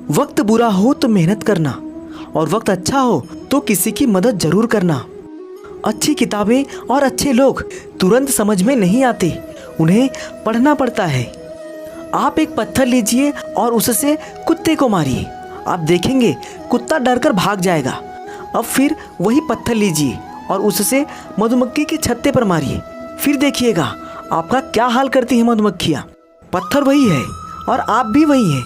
वक्त बुरा हो तो मेहनत करना, और वक्त अच्छा हो तो किसी की मदद जरूर करना। अच्छी किताबें और अच्छे लोग तुरंत समझ में नहीं आते, उन्हें पढ़ना पड़ता है। आप एक पत्थर लीजिए और उससे कुत्ते को मारिए, आप देखेंगे कुत्ता डरकर भाग जाएगा। अब फिर वही पत्थर लीजिए और उससे मधुमक्खी के छत्ते पर मारिए, फिर देखिएगा आपका क्या हाल करती है मधुमक्खियाँ। पत्थर वही है और आप भी वही हैं,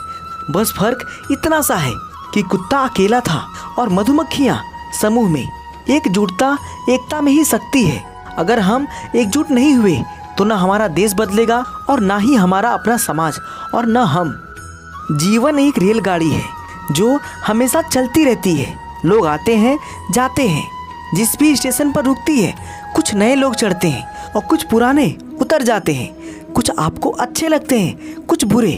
बस फर्क इतना सा है कि कुत्ता अकेला था और मधुमक्खियाँ समूह में। एकजुटता एकता में ही शक्ति है। अगर हम एकजुट नहीं हुए तो ना हमारा देश बदलेगा और ना ही हमारा अपना समाज और ना हम। जीवन एक रेलगाड़ी है जो हमेशा चलती रहती है। लोग आते हैं जाते हैं, जिस भी स्टेशन पर रुकती है कुछ नए लोग चढ़ते हैं और कुछ पुराने उतर जाते हैं। कुछ आपको अच्छे लगते हैं, कुछ बुरे,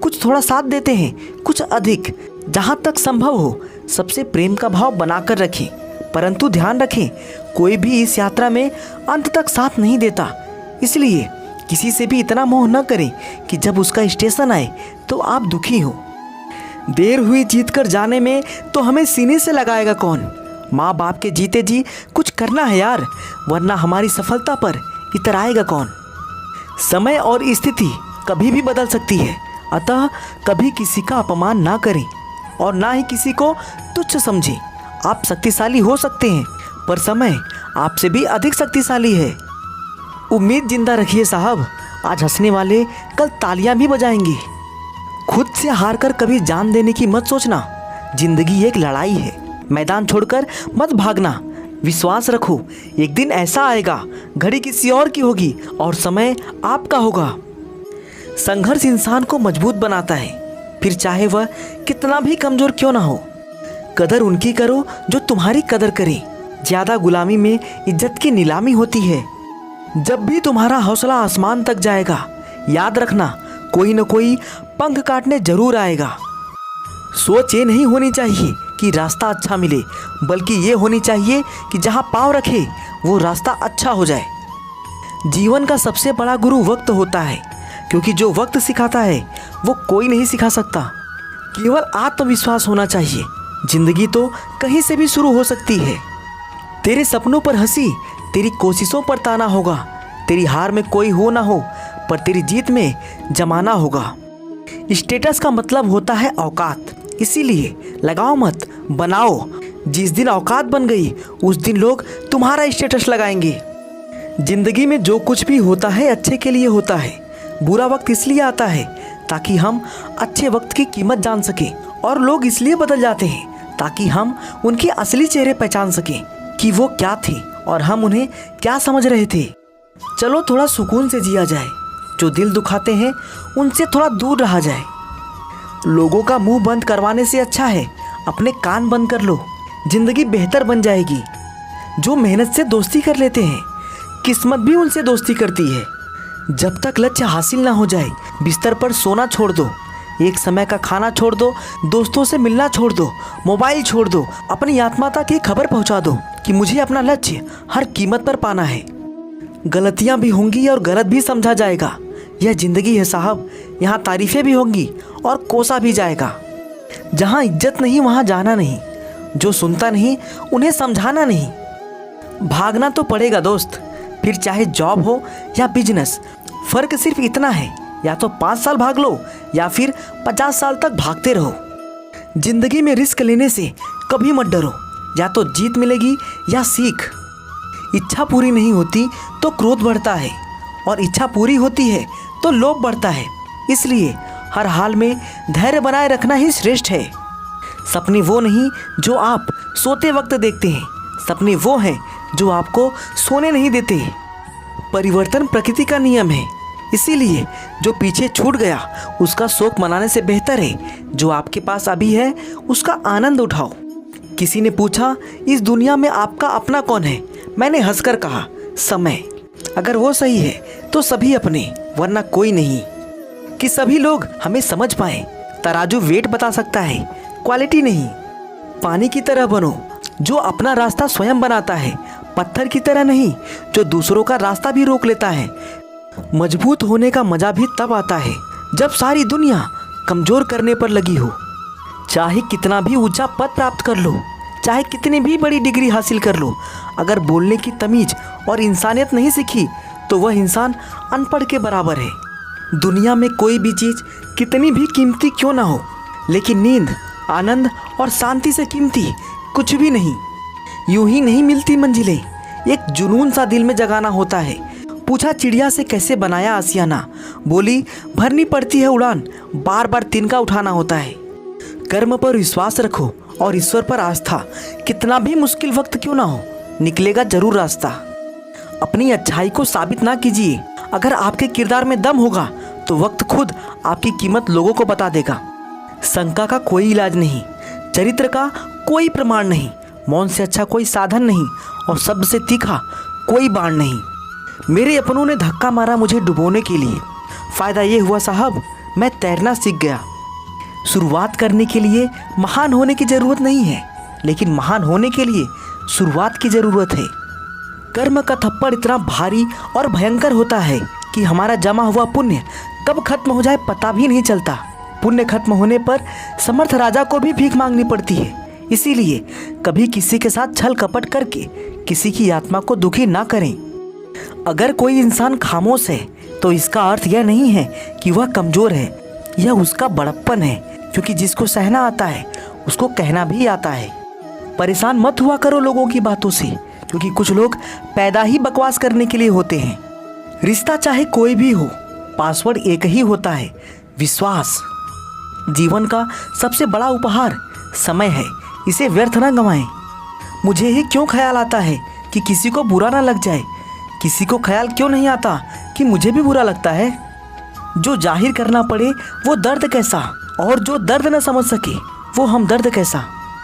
कुछ थोड़ा साथ देते हैं, कुछ अधिक। जहाँ तक संभव हो सबसे प्रेम का भाव बनाकर रखें, परंतु ध्यान रखें कोई भी इस यात्रा में अंत तक साथ नहीं देता। इसलिए किसी से भी इतना मोह न करें कि जब उसका स्टेशन आए तो आप दुखी हो। देर हुई जीत कर जाने में तो हमें सीने से लगाएगा कौन। माँ बाप के जीते जी कुछ करना है यार, वरना हमारी सफलता पर इतराएगा कौन। समय और स्थिति कभी भी बदल सकती है, अतः कभी किसी का अपमान ना करें और ना ही किसी को तुच्छ समझें। आप शक्तिशाली हो सकते हैं पर समय आपसे भी अधिक शक्तिशाली है। उम्मीद जिंदा रखिए साहब, आज हंसने वाले कल तालियां भी बजाएंगे। खुद से हार कर कभी जान देने की मत सोचना। जिंदगी एक लड़ाई है, मैदान छोड़कर मत भागना। विश्वास रखो एक दिन ऐसा आएगा, घड़ी किसी और की होगी और समय आपका होगा। संघर्ष इंसान को मजबूत बनाता है, फिर चाहे वह कितना भी कमजोर क्यों ना हो। कदर उनकी करो जो तुम्हारी कदर करे। ज्यादा गुलामी में इज्जत की नीलामी होती है। जब भी तुम्हारा हौसला आसमान तक जाएगा, याद रखना कोई न कोई पंख काटने जरूर आएगा। सोच ये नहीं होनी चाहिए कि रास्ता अच्छा मिले, बल्कि ये होनी चाहिए कि जहाँ पाँव रखे वो रास्ता अच्छा हो जाए। जीवन का सबसे बड़ा गुरु वक्त होता है, क्योंकि जो वक्त सिखाता है वो कोई नहीं सिखा सकता। केवल आत्मविश्वास होना चाहिए। जिंदगी तो कहीं से भी शुरू हो सकती है। तेरे सपनों पर हंसी, तेरी कोशिशों पर ताना होगा। तेरी हार में कोई हो ना हो, पर तेरी जीत में जमाना होगा। स्टेटस का मतलब होता है औकात, इसीलिए लगाओ मत, बनाओ। जिस दिन औकात बन गई उस दिन लोग तुम्हारा स्टेटस लगाएंगे। जिंदगी में जो कुछ भी होता है अच्छे के लिए होता है। बुरा वक्त इसलिए आता है ताकि हम अच्छे वक्त की कीमत जान सकें, और लोग इसलिए बदल जाते हैं ताकि हम उनके असली चेहरे पहचान सकें कि वो क्या थे और हम उन्हें क्या समझ रहे थे। चलो थोड़ा सुकून से जिया जाए, जो दिल दुखाते हैं उनसे थोड़ा दूर रहा जाए। लोगों का मुंह बंद करवाने से अच्छा है अपने कान बंद कर लो, जिंदगी बेहतर बन जाएगी। जो मेहनत से दोस्ती कर लेते हैं, किस्मत भी उनसे दोस्ती करती है। जब तक लक्ष्य हासिल ना हो जाए बिस्तर पर सोना छोड़ दो, एक समय का खाना छोड़ दो, दोस्तों से मिलना छोड़ दो, मोबाइल छोड़ दो। अपनी आत्मा तक ये खबर पहुंचा दो कि मुझे अपना लक्ष्य हर कीमत पर पाना है। गलतियां भी होंगी और गलत भी समझा जाएगा, यह जिंदगी है साहब। यहाँ तारीफें भी होंगी और कोसा भी जाएगा। जहाँ इज्जत नहीं वहाँ जाना नहीं, जो सुनता नहीं उन्हें समझाना नहीं। भागना तो पड़ेगा दोस्त, फिर चाहे जॉब हो या बिजनेस। फर्क सिर्फ इतना है, या तो 5 साल भाग लो या फिर 50 साल तक भागते रहो। जिंदगी में रिस्क लेने से कभी मत डरो, या तो जीत मिलेगी या सीख। इच्छा पूरी नहीं होती तो क्रोध बढ़ता है, और इच्छा पूरी होती है तो लोभ बढ़ता है। इसलिए हर हाल में धैर्य बनाए रखना ही श्रेष्ठ है। सपने वो नहीं जो आप सोते वक्त देखते हैं, सपने वो हैं जो आपको सोने नहीं देते। परिवर्तन प्रकृति का नियम है, इसीलिए जो पीछे छूट गया उसका शोक मनाने से बेहतर है जो आपके पास अभी है उसका आनंद उठाओ। किसी ने पूछा इस दुनिया में आपका अपना कौन है? मैंने हंसकर कहा समय। अगर वो सही है तो सभी अपने, वरना कोई नहीं। कि सभी लोग हमें समझ पाए। तराजू वेट बता सकता है, क्वालिटी नहीं। पानी की तरह बनो जो अपना रास्ता स्वयं बनाता है, पत्थर की तरह नहीं जो दूसरों का रास्ता भी रोक लेता है। मजबूत होने का मजा भी तब आता है जब सारी दुनिया कमजोर करने पर लगी हो। चाहे कितना भी ऊंचा पद प्राप्त कर लो, चाहे कितनी भी बड़ी डिग्री हासिल कर लो, अगर बोलने की तमीज और इंसानियत नहीं सीखी तो वह इंसान अनपढ़ के बराबर है। दुनिया में कोई भी चीज़ कितनी भी कीमती क्यों ना हो, लेकिन नींद, आनंद और शांति से कीमती कुछ भी नहीं। यूं ही नहीं मिलती मंजिलें, एक जुनून सा दिल में जगाना होता है। पूछा चिड़िया से कैसे बनाया आसियाना, बोली भरनी पड़ती है उड़ान, बार बार तिनका उठाना होता है। कर्म पर विश्वास रखो और ईश्वर पर आस्था, कितना भी मुश्किल वक्त क्यों ना हो, निकलेगा जरूर रास्ता। अपनी अच्छाई को साबित ना कीजिए, अगर आपके किरदार में दम होगा तो वक्त खुद आपकी कीमत लोगों को बता देगा। शंका का कोई इलाज नहीं, चरित्र का कोई प्रमाण नहीं, मौन से अच्छा कोई साधन नहीं और शब्द से तीखा कोई बाण नहीं। मेरे अपनों ने धक्का मारा मुझे डुबोने के लिए, फ़ायदा ये हुआ साहब मैं तैरना सीख गया। शुरुआत करने के लिए महान होने की ज़रूरत नहीं है, लेकिन महान होने के लिए शुरुआत की ज़रूरत है। कर्म का थप्पड़ इतना भारी और भयंकर होता है कि हमारा जमा हुआ पुण्य कब खत्म हो जाए पता भी नहीं चलता। पुण्य खत्म होने पर समर्थ राजा को भी भीख मांगनी पड़ती है। इसीलिए कभी किसी के साथ छल कपट करके किसी की आत्मा को दुखी ना करें। अगर कोई इंसान खामोश है तो इसका अर्थ यह नहीं है कि वह कमज़ोर है, यह उसका बड़प्पन है, क्योंकि जिसको सहना आता है उसको कहना भी आता है। परेशान मत हुआ करो लोगों की बातों से, क्योंकि कुछ लोग पैदा ही बकवास करने के लिए होते हैं। रिश्ता चाहे कोई भी हो, पासवर्ड एक ही होता है, विश्वास। जीवन का सबसे बड़ा उपहार समय है, इसे व्यर्थ ना गंवाएं। मुझे ही क्यों ख्याल आता है कि किसी को बुरा ना लग जाए, किसी को ख्याल क्यों नहीं आता कि मुझे भी बुरा लगता है। जो जाहिर करना पड़े वो दर्द कैसा, और जो दर्द न समझ सके वो हमदर्द कैसा।